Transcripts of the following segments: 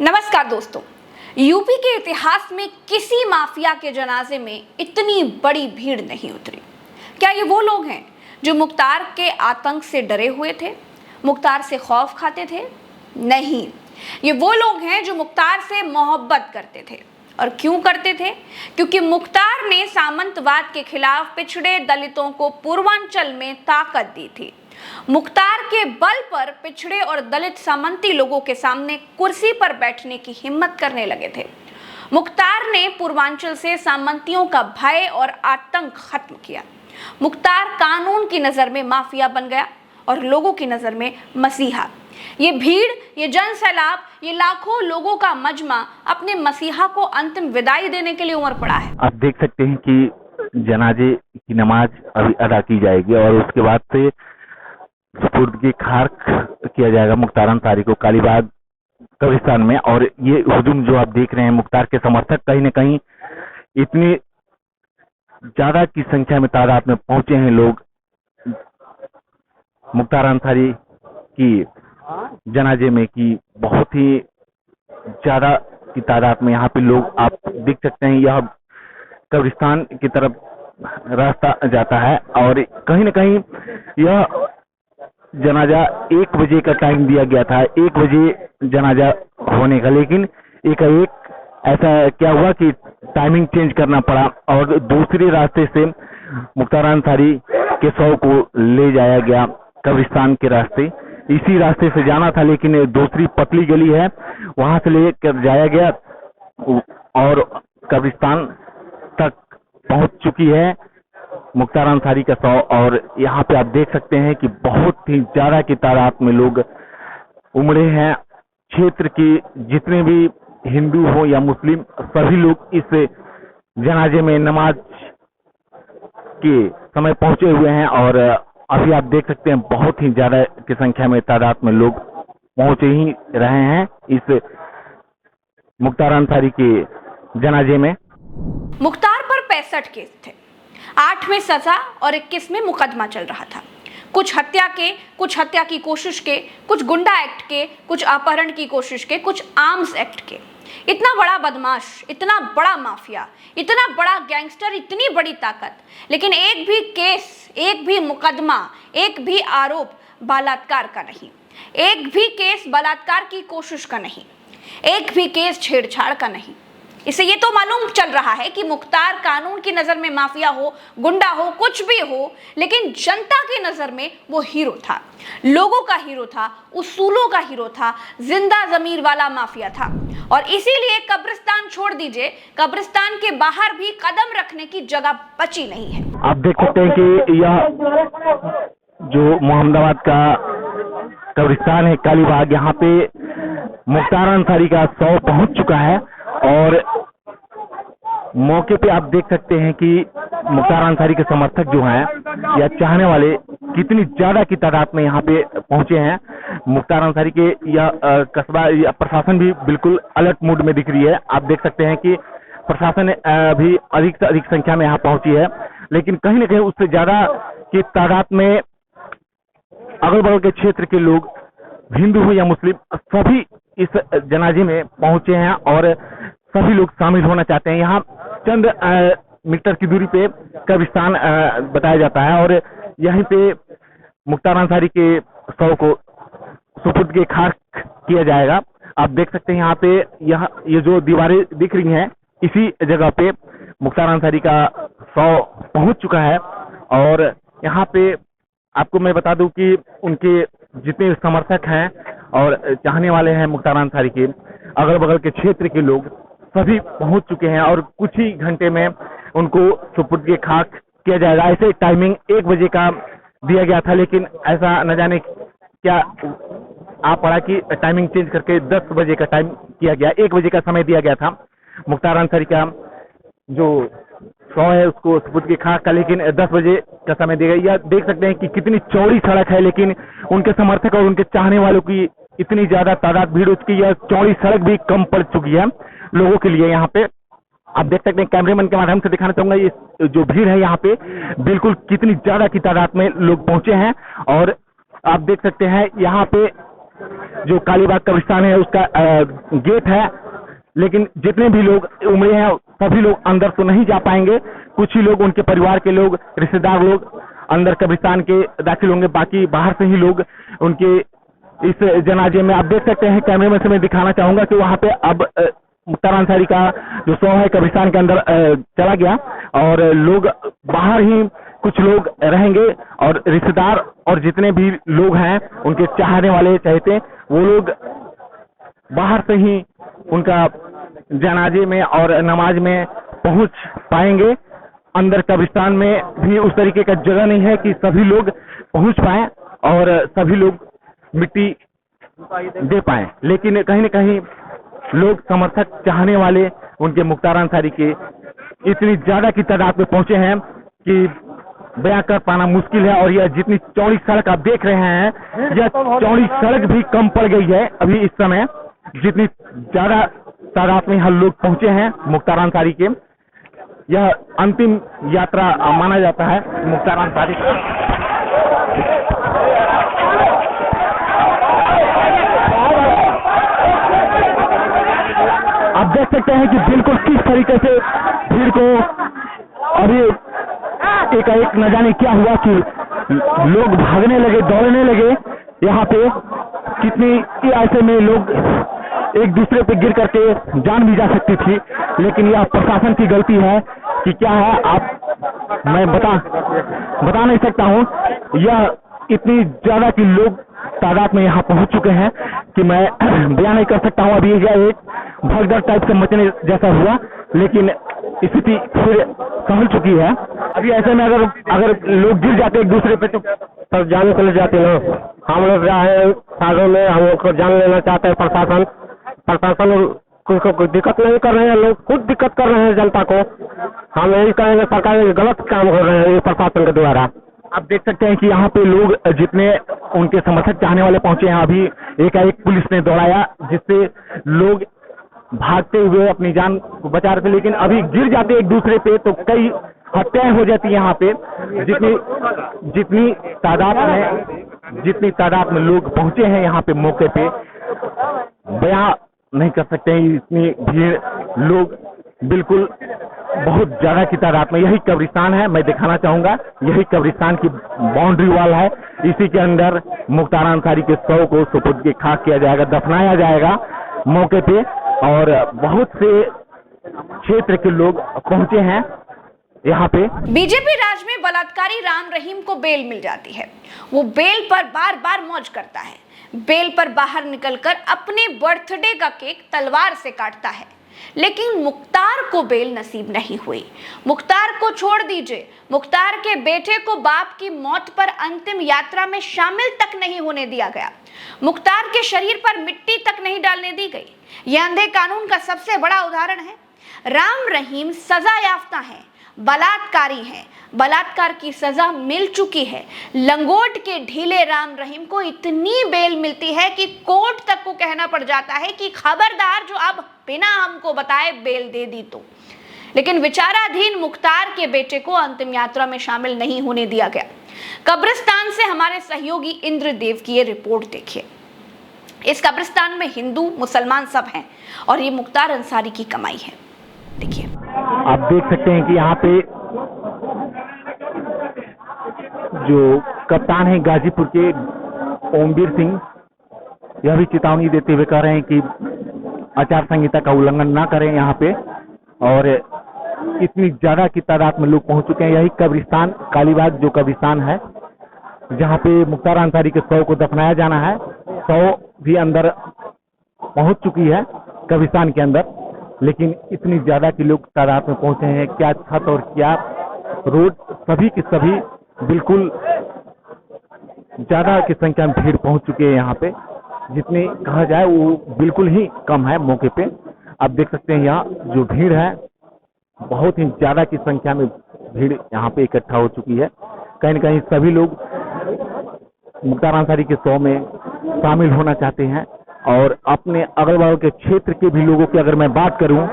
नमस्कार दोस्तों। यूपी के इतिहास में किसी माफिया के जनाजे में इतनी बड़ी भीड़ नहीं उतरी। क्या ये वो लोग हैं जो मुख्तार के आतंक से डरे हुए थे, मुख्तार से खौफ खाते थे? नहीं, ये वो लोग हैं जो मुख्तार से मोहब्बत करते थे। और क्यों करते थे? क्योंकि मुख्तार ने सामंतवाद के खिलाफ पिछड़े दलितों को पूर्वांचल में ताकत दी थी। मुख्तार के बल पर पिछड़े और दलित सामंती लोगों के सामने कुर्सी पर बैठने की हिम्मत करने लगे थे। मुख्तार ने पूर्वांचल से सामंतियों का भय और आतंक खत्म किया। मुख्तार कानून की नजर में माफिया बन गया और लोगों की नजर में मसीहा। ये भीड़, ये जन सैलाब, ये लाखों लोगों का मजमा अपने मसीहा को अंतिम विदाई देने के लिए उमड़ पड़ा है। आप देख सकते हैं कि जनाजे की नमाज अभी अदा की जाएगी और उसके बाद से सुपुर्द की खाक किया जाएगा मुख्तार अंसारी को कालीबाग कब्रिस्तान में। और ये हुजूम जो आप देख रहे हैं, मुख्तार के समर्थक कहीं न कहीं इतनी ज्यादा की संख्या में तादाद में पहुंचे हैं लोग मुख्तार अंसारी की जनाजे में कि बहुत ही ज्यादा की तादाद में यहाँ पे लोग आप देख सकते हैं। यह कब्रिस्तान की तरफ रास्ता जाता है और कहीं न कहीं यह जनाजा 1 बजे का टाइम दिया गया था, 1 बजे जनाजा होने का, लेकिन एकाएक ऐसा क्या हुआ कि टाइमिंग चेंज करना पड़ा और दूसरे रास्ते से मुख्तार अंसारी के शव को ले जाया गया कब्रिस्तान के रास्ते। इसी रास्ते से जाना था लेकिन दूसरी पतली गली है, वहां से लेकर जाया गया और कब्रिस्तान तक पहुंच चुकी है मुख्तार अंसारी का शव। और यहाँ पे आप देख सकते हैं कि बहुत ही ज्यादा की तादाद में लोग उमड़े हैं। क्षेत्र की जितने भी हिंदू हो या मुस्लिम, सभी लोग इस जनाजे में नमाज के समय पहुंचे हुए हैं और अभी आप देख सकते हैं बहुत ही ज्यादा की संख्या में तादाद में लोग पहुंचे ही रहे हैं इस मुख्तार अंसारी के जनाजे में। मुख्तार पर 65 केस थे, 8 में सजा और 21 में मुकदमा चल रहा था। कुछ हत्या के, कुछ हत्या की कोशिश के, कुछ गुंडा एक्ट के, कुछ अपहरण की कोशिश के, कुछ आर्म्स एक्ट के। इतना बड़ा बदमाश, इतना बड़ा माफिया, इतना बड़ा गैंगस्टर, इतनी बड़ी ताकत, लेकिन एक भी केस, एक भी मुकदमा, एक भी आरोप बलात्कार का नहीं, एक भी केस बलात्कार की कोशिश का नहीं, एक भी केस छेड़छाड़ का नहीं। इससे ये तो मालूम चल रहा है कि मुख्तार कानून की नजर में माफिया हो, गुंडा हो, कुछ भी हो, लेकिन जनता की नजर में वो हीरो था, लोगों का हीरो था, उसूलों का हीरो था, जिंदा जमीर वाला माफिया था। और इसीलिए कब्रिस्तान छोड़ दीजिए, कब्रिस्तान के बाहर भी कदम रखने की जगह बची नहीं है। आप देख सकते हैं कि यह जो मोहम्मदाबाद का कब्रिस्तान है कालीबाग, यहाँ पे मुख्तार अंसारी का शव पहुंच चुका है और मौके पे आप देख सकते हैं कि मुख्तार अंसारी के समर्थक जो हैं या चाहने वाले कितनी ज्यादा की तादाद में यहाँ पे पहुंचे हैं। मुख्तार अंसारी के यह कस्बा, या प्रशासन भी बिल्कुल अलर्ट मूड में दिख रही है। आप देख सकते हैं कि प्रशासन भी अधिक से अधिक संख्या में यहाँ पहुंची है, लेकिन कहीं न कहीं उससे ज्यादा की तादाद में अगल बगल के क्षेत्र के लोग, हिंदू हो या मुस्लिम, सभी इस जनाजे में पहुंचे हैं और सभी लोग शामिल होना चाहते हैं। यहाँ चंद मीटर की दूरी पे कब्रिस्तान बताया जाता है और यहीं पे मुख्तार अंसारी के शव को सुपुर्द के खाक किया जाएगा। आप देख सकते हैं यहाँ पे ये जो दीवारें दिख रही हैं, इसी जगह पे मुख्तार अंसारी का शव पहुंच चुका है। और यहाँ पे आपको मैं बता दूं कि उनके जितने समर्थक हैं और चाहने वाले हैं मुख्तार अंसारी के, अगल बगल के क्षेत्र के लोग सभी पहुंच चुके हैं और कुछ ही घंटे में उनको सुपुर्द के खाक किया जाएगा। ऐसे टाइमिंग 1 बजे का दिया गया था, लेकिन ऐसा न जाने क्या आ पड़ा कि टाइमिंग चेंज करके 10 बजे का टाइम किया गया। 1 बजे का समय दिया गया था मुख्तार अंसारी का जो शव है उसको सुपुर्द के खाक का, लेकिन 10 बजे का समय दिया गया। यह देख सकते हैं कि कितनी चौड़ी सड़क है, लेकिन उनके समर्थक और उनके चाहने वालों की इतनी ज्यादा तादाद भीड़ हो चुकी है, यह चौड़ी सड़क भी कम पड़ चुकी है लोगों के लिए। यहाँ पे आप देख सकते हैं, कैमरेमैन के माध्यम से दिखाना चाहूंगा, ये जो भीड़ है यहाँ पे बिल्कुल कितनी ज्यादा की तादाद में लोग पहुंचे हैं। और आप देख सकते हैं यहाँ पे जो कालीबाग कब्रिस्तान है उसका गेट है, लेकिन जितने भी लोग उमड़े हैं सभी लोग अंदर तो नहीं जा पाएंगे। कुछ ही लोग, उनके परिवार के लोग, रिश्तेदार लोग अंदर कब्रिस्तान के दाखिल होंगे, बाकी बाहर से ही लोग उनके इस जनाजे में। आप देख सकते हैं, कैमरे में से मैं दिखाना चाहूंगा कि वहां पे अब मुख्तार अंसारी का जो शव है कब्रिस्तान के अंदर चला गया और लोग बाहर ही कुछ लोग रहेंगे और रिश्तेदार और जितने भी लोग हैं उनके चाहने वाले चाहते वो लोग बाहर से ही उनका जनाजे में और नमाज में पहुंच पाएंगे। अंदर कब्रिस्तान में भी उस तरीके का जगह नहीं है कि सभी लोग पहुंच पाएं और सभी लोग मिट्टी दे पाएं, लेकिन कहीं न कहीं लोग, समर्थक, चाहने वाले उनके मुख्तार अंसारी के इतनी ज्यादा की तादाद में पहुंचे हैं कि बयां कर पाना मुश्किल है। और यह जितनी चौड़ी सड़क आप देख रहे हैं, यह चौड़ी सड़क भी कम पड़ गई है अभी इस समय, जितनी ज्यादा तादाद में यहाँ लोग पहुंचे हैं मुख्तार अंसारी के। यह अंतिम यात्रा माना जाता है मुख्तार अंसारी का। आप देख सकते हैं कि बिल्कुल किस तरीके से भीड़ को अभी एक न जाने क्या हुआ कि लोग भागने लगे, दौड़ने लगे। यहाँ पे कितनी ऐसे में लोग एक दूसरे पे गिर करके जान भी जा सकती थी, लेकिन यह प्रशासन की गलती है कि क्या है, आप मैं बता नहीं सकता हूँ। यह इतनी ज्यादा कि लोग तादाद में यहाँ पहुंच चुके हैं कि मैं बयान नहीं कर सकता हूँ। अभी यह एक भगदड़ टाइप से मचने जैसा हुआ, लेकिन स्थिति फिर संभल चुकी है। अभी ऐसे में अगर लोग गिर जाते एक दूसरे पे तो सब जान चले जाते ना। हम लोग रहे साधों में, हम लोग को जान लेना चाहते हैं प्रशासन को कोई दिक्कत नहीं कर रहे हैं, लोग खुद दिक्कत कर रहे हैं जनता को। हम यही कहेंगे सरकार गलत काम कर रहे हैं प्रशासन के द्वारा। आप देख सकते हैं कि यहाँ पे लोग जितने उनके समर्थक चाहने वाले पहुंचे हैं, अभी एक पुलिस ने दौड़ाया जिससे लोग भागते हुए अपनी जान को बचा रहे थे, लेकिन अभी गिर जाते एक दूसरे पे तो कई हत्याएं हो जाती है यहाँ पे। जितनी तादाद में लोग पहुंचे हैं यहाँ पे मौके पे, बयां नहीं कर सकते हैं। इतनी भीड़, लोग बिल्कुल बहुत ज्यादा की तादाद में। यही कब्रिस्तान है, मैं दिखाना चाहूंगा, यही कब्रिस्तान की बाउंड्री वॉल है। इसी के अंदर मुख्तार अंसारी के शव को सुपुर्द खाक किया जाएगा, दफनाया जाएगा मौके पे। और बहुत से क्षेत्र के लोग पहुंचे हैं यहाँ पे। बीजेपी राज में बलात्कारी राम रहीम को बेल मिल जाती है। वो बेल पर बार बार मौज करता है, बेल पर बाहर निकलकर अपने बर्थडे का केक तलवार से काटता है, लेकिन मुख्तार को बेल नसीब नहीं हुई। मुख्तार को छोड़ दीजिए, मुख्तार के बेटे को बाप की मौत पर अंतिम यात्रा में शामिल तक नहीं होने दिया गया। मुख्तार के शरीर पर मिट्टी तक नहीं डालने दी गई। यह अंधे कानून का सबसे बड़ा उदाहरण है। राम रहीम सजा याफ्ता है, बलात्कारी हैं, बलात्कार की सजा मिल चुकी है। लंगोट के ढीले राम रहीम को इतनी बेल मिलती है कि कोर्ट तक को कहना पड़ जाता है कि खबरदार जो अब बिना हमको बताए बेल दे दी तो। लेकिन विचाराधीन मुख्तार के बेटे को अंतिम यात्रा में शामिल नहीं होने दिया गया। कब्रिस्तान से हमारे सहयोगी इंद्रदेव की ये रिपोर्ट देखिए। इस कब्रिस्तान में हिंदू मुसलमान सब हैं और ये मुख्तार अंसारी की कमाई है। देखिए, आप देख सकते हैं कि यहाँ पे जो कप्तान है गाजीपुर के ओमवीर सिंह, यह भी चेतावनी देते हुए कह रहे हैं कि आचार संहिता का उल्लंघन ना करें यहाँ पे। और इतनी ज्यादा की तादाद में लोग पहुंच चुके हैं। यही कब्रिस्तान, कालीबाग जो कब्रिस्तान है जहाँ पे मुख्तार अंसारी के शव को दफनाया जाना है, शव भी अंदर पहुंच चुकी है कब्रिस्तान के अंदर, लेकिन इतनी ज्यादा की लोग तादाद में पहुंचे हैं। क्या छत और क्या रोड, सभी की सभी बिल्कुल ज्यादा की संख्या में भीड़ पहुंच चुकी है यहाँ पे। जितनी कहा जाए वो बिल्कुल ही कम है मौके पे। आप देख सकते हैं यहाँ जो भीड़ है, बहुत ही ज्यादा की संख्या में भीड़ यहाँ पे इकट्ठा हो चुकी है। कहीं न कहीं सभी लोग मुख्तार अंसारी के शव में शामिल होना चाहते हैं। और अपने अगल बगल के क्षेत्र के भी लोगों की अगर मैं बात करूं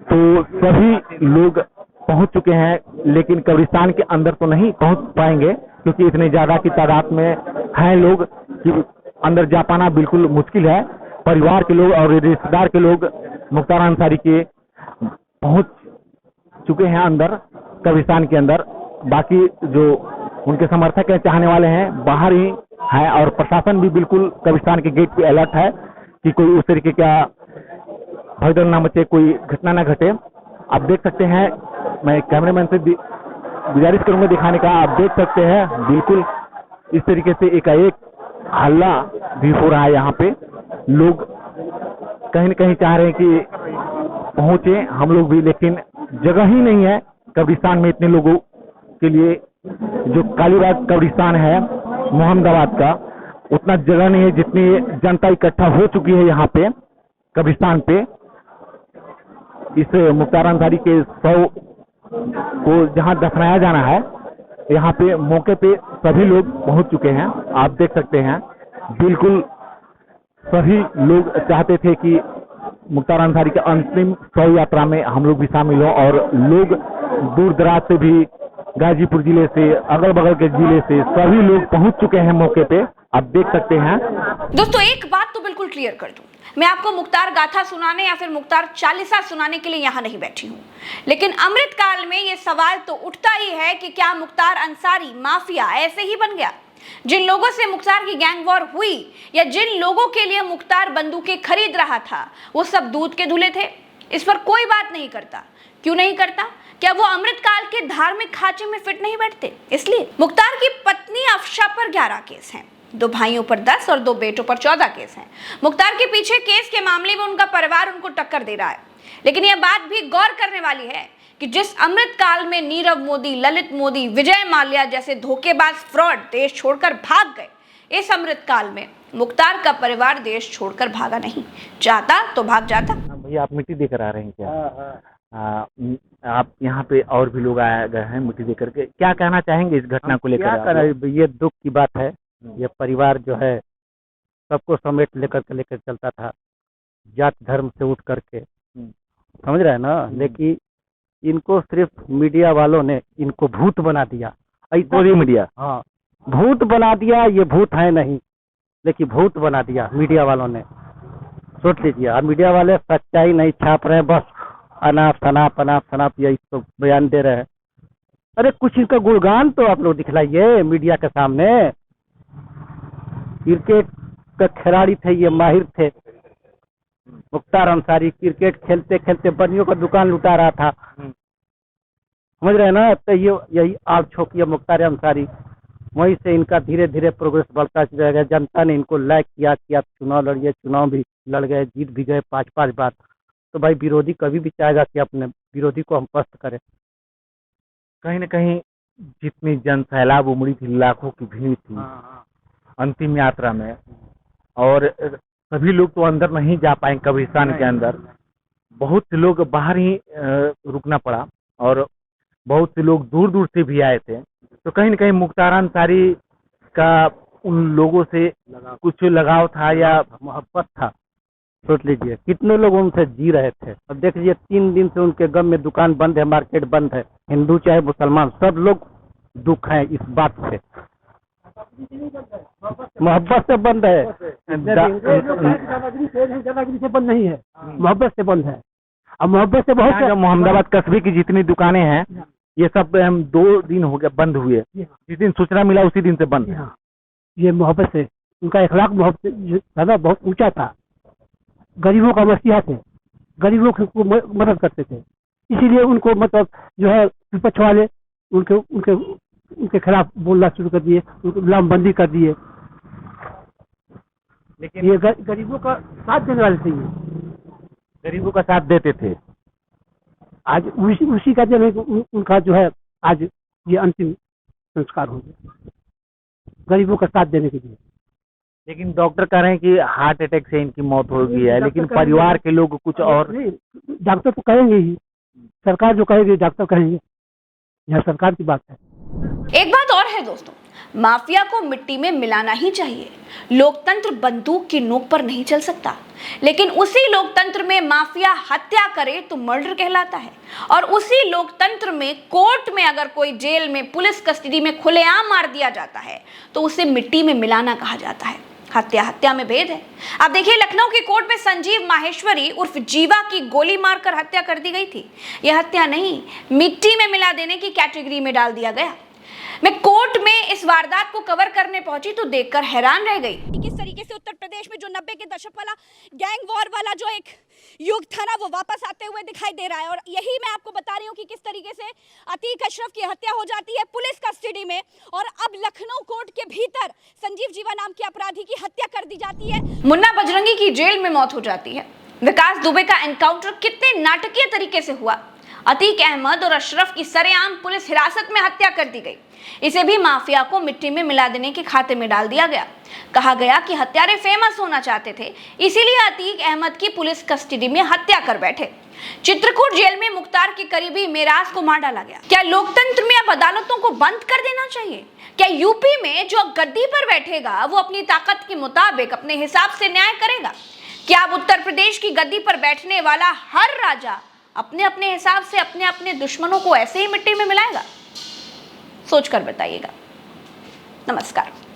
तो सभी लोग पहुंच चुके हैं, लेकिन कब्रिस्तान के अंदर तो नहीं पहुंच पाएंगे क्योंकि इतने ज्यादा की तादाद में हैं लोग कि अंदर जा पाना बिल्कुल मुश्किल है। परिवार के लोग और रिश्तेदार के लोग मुख्तार अंसारी के पहुंच चुके हैं अंदर कब्रिस्तान के अंदर। बाकी जो उनके समर्थक हैं, चाहने वाले हैं, बाहर ही है और प्रशासन भी बिल्कुल कब्रिस्तान के गेट पे अलर्ट है कि कोई उस तरीके का भगदड़ ना मचे, कोई घटना ना घटे। आप देख सकते हैं, मैं कैमरामैन से गुजारिश करूंगा दिखाने का। आप देख सकते हैं बिल्कुल इस तरीके से एकाएक हल्ला भी हो रहा है यहाँ पे। लोग कहीं न कहीं चाह रहे हैं कि पहुंचे हम लोग भी, लेकिन जगह ही नहीं है कब्रिस्तान में इतने लोगों के लिए। जो कालीबाग कब्रिस्तान है मोहम्मदाबाद का, उतना जगह नहीं है जितनी जनता इकट्ठा हो चुकी है यहाँ पे कब्रिस्तान पे। इस मुख्तार अंसारी के शव को जहां दफनाया जाना है, यहाँ पे मौके पे सभी लोग पहुंच चुके हैं। आप देख सकते हैं बिल्कुल सभी लोग चाहते थे कि मुख्तार अंसारी के अंतिम शव यात्रा में हम लोग भी शामिल हों, और लोग दूर दराज से भी, गाजीपुर जिले से, अगल बगल के जिले से सभी लोग पहुंच चुके हैं मौके पे। आप देख सकते हैं। दोस्तों एक बात तो बिल्कुल क्लियर कर दूं, मैं आपको मुख्तार गाथा सुनाने या फिर मुख्तार चालीसा सुनाने के लिए यहाँ नहीं बैठी हूँ, लेकिन अमृत काल में ये सवाल तो उठता ही है कि क्या मुख्तार अंसारी माफिया ऐसे ही बन गया? जिन लोगों से मुख्तार की गैंग वॉर हुई या जिन लोगों के लिए मुख्तार बंदूकें खरीद रहा था, वो सब दूध के धुले थे? इस पर कोई बात नहीं करता। क्यों नहीं करता? क्या वो अमृतकाल के धार्मिक खांचे में फिट नहीं बैठते? इसलिए मुख्तार की पत्नी अफशा पर 11 केस हैं, 2 भाइयों पर 10 और 2 बेटों पर 14 केस हैं। मुख्तार के पीछे केस के मामले में उनका परिवार उनको टक्कर दे रहा है। लेकिन यह बात भी गौर करने वाली है कि जिस अमृतकाल में नीरव मोदी, ललित मोदी, विजय माल्या जैसे धोखेबाज फ्रॉड देश छोड़कर भाग गए, इस अमृतकाल में मुख्तार का परिवार देश छोड़कर भागा नहीं। चाहता तो भाग जाता। भैया आप मिट्टी देकर आ रहे हैं क्या? आप यहाँ पे और भी लोग आए गए हैं मिट्टी देकर के, क्या कहना चाहेंगे इस घटना को लेकर? क्या करें, ये दुख की बात है। ये परिवार जो है सबको समेट लेकर चलता था, जात धर्म से उठ करके, समझ रहे हैं ना। लेकिन इनको सिर्फ मीडिया वालों ने इनको भूत बना दिया। पूरी मीडिया, हाँ, भूत बना दिया। ये भूत है नहीं, लेकिन भूत बना दिया मीडिया वालों ने। सोच लीजिए, अब मीडिया वाले सच्चाई नहीं छाप रहे हैं, बस अनाप शनाप यही तो बयान दे रहे हैं। अरे कुछ इनका गुणगान तो आप लोग दिखलाइए मीडिया के सामने। क्रिकेट का खिलाड़ी थे ये, माहिर थे मुख्तार अंसारी। क्रिकेट खेलते खेलते बनियों का दुकान लुटा रहा था, समझ रहे हैं ना। तो ये यही आग छोकिया मुख्तार अंसारी, वहीं से इनका धीरे धीरे प्रोग्रेस बढ़ता चला गया। जनता ने इनको लाइक किया कि आप चुनाव लड़िए, चुनाव भी लड़ गए, जीत भी गए 5-5 बार। तो भाई विरोधी कभी भी चाहेगा कि अपने विरोधी को हम पस्त करें। कहीं न कहीं जितनी जन सैलाब उमड़ी थी, लाखों की भीड़ थी अंतिम यात्रा में, और सभी लोग तो अंदर नहीं जा पाए कब्रिस्तान के अंदर। बहुत से लोग बाहर ही रुकना पड़ा, और बहुत से लोग दूर दूर से भी आए थे। तो कहीं न कहीं मुख्तार अंसारी का उन लोगों से कुछ लगाव था या मोहब्बत था। सोच लीजिए कितने लोग उनसे जी रहे थे। अब देख लीजिए 3 दिन से उनके गम में दुकान बंद है, मार्केट बंद है। हिंदू चाहे मुसलमान, सब लोग दुख है इस बात से। मोहब्बत से बंद है, दादागिरी से बंद नहीं है, मोहब्बत से बंद है। अब मोहब्बत से बहुत मोहम्मदाबाद कस्बे की जितनी दुकानें हैं, ये सब हम 2 दिन हो गया बंद हुए। जिस दिन सूचना मिला उसी दिन से बंद। ये मोहब्बत से, उनका अखलाक मोहब्बत ज्यादा बहुत ऊंचा था। गरीबों का मसीहा थे, गरीबों को मदद करते थे। इसीलिए उनको मतलब जो है विपक्ष वाले उनके उनके उनके खिलाफ बोलना शुरू कर दिए, उनको लामबंदी कर दिए। लेकिन ये गरीबों का साथ देने वाले थे, ये गरीबों का साथ देते थे। आज उसी का जो है उनका जो है आज ये अंतिम संस्कार हो गया, गरीबों का साथ देने के लिए। लेकिन डॉक्टर कह रहे हैं कि हार्ट अटैक से इनकी मौत हो गई है, लेकिन परिवार के लोग कुछ और। डॉक्टर तो कहेंगे ही, सरकार जो कहेगी डॉक्टर कहेंगे, यह सरकार की बात है। एक बात और है दोस्तों, माफिया को मिट्टी में मिलाना ही चाहिए। लोकतंत्र बंदूक की नोक पर नहीं चल सकता, लेकिन उसी लोकतंत्र में माफिया हत्या करे तो मर्डर कहलाता है, और उसी लोकतंत्र में कोर्ट में अगर कोई जेल में पुलिस कस्टडी में खुलेआम मार दिया जाता है तो उसे मिट्टी में मिलाना कहा जाता है। हत्या हत्या में भेद है। अब देखिए, लखनऊ की कोर्ट में संजीव माहेश्वरी उर्फ जीवा की गोली मारकर हत्या कर दी गई थी। यह हत्या नहीं, मिट्टी में मिला देने की कैटेगरी में डाल दिया गया। मैं कोर्ट में इस वारदात को कवर करने पहुंची तो देखकर हैरान रह गई। किस तरीके से उत्तर प्रदेश में जो 90 के दशक वाला गैंग वॉर वाला जो एक युग था ना, वो वापस आते हुए दिखाई दे रहा है। और यही मैं आपको बता रही हूँ कि किस तरीके से अतीक अशरफ की हत्या हो जाती है पुलिस कस्टडी में, और अब लखनऊ कोर्ट के भीतर संजीव जीवा नाम के अपराधी की हत्या कर दी जाती है। मुन्ना बजरंगी की जेल में मौत हो जाती है। विकास दुबे का एनकाउंटर कितने नाटकीय तरीके से हुआ। अतीक अहमद और अशरफ की सरेआम पुलिस हिरासत में हत्या कर दी गई। इसे भी माफिया को मिट्टी में मिला देने के खाते में डाल दिया गया। कहा गया कि हत्यारे फेमस होना चाहते थे, इसीलिए अतीक अहमद की पुलिस कस्टडी में हत्या कर बैठे। चित्रकूट जेल में मुख्तार के करीबी मेराज को मार डाला गया। क्या लोकतंत्र में अब अदालतों को बंद कर देना चाहिए? क्या यूपी में जो गद्दी पर बैठेगा वो अपनी ताकत के मुताबिक अपने हिसाब से न्याय करेगा? क्या अब उत्तर प्रदेश की गद्दी पर बैठने वाला हर राजा अपने अपने हिसाब से अपने अपने दुश्मनों को ऐसे ही मिट्टी में मिलाएगा? सोचकर बताइएगा। नमस्कार।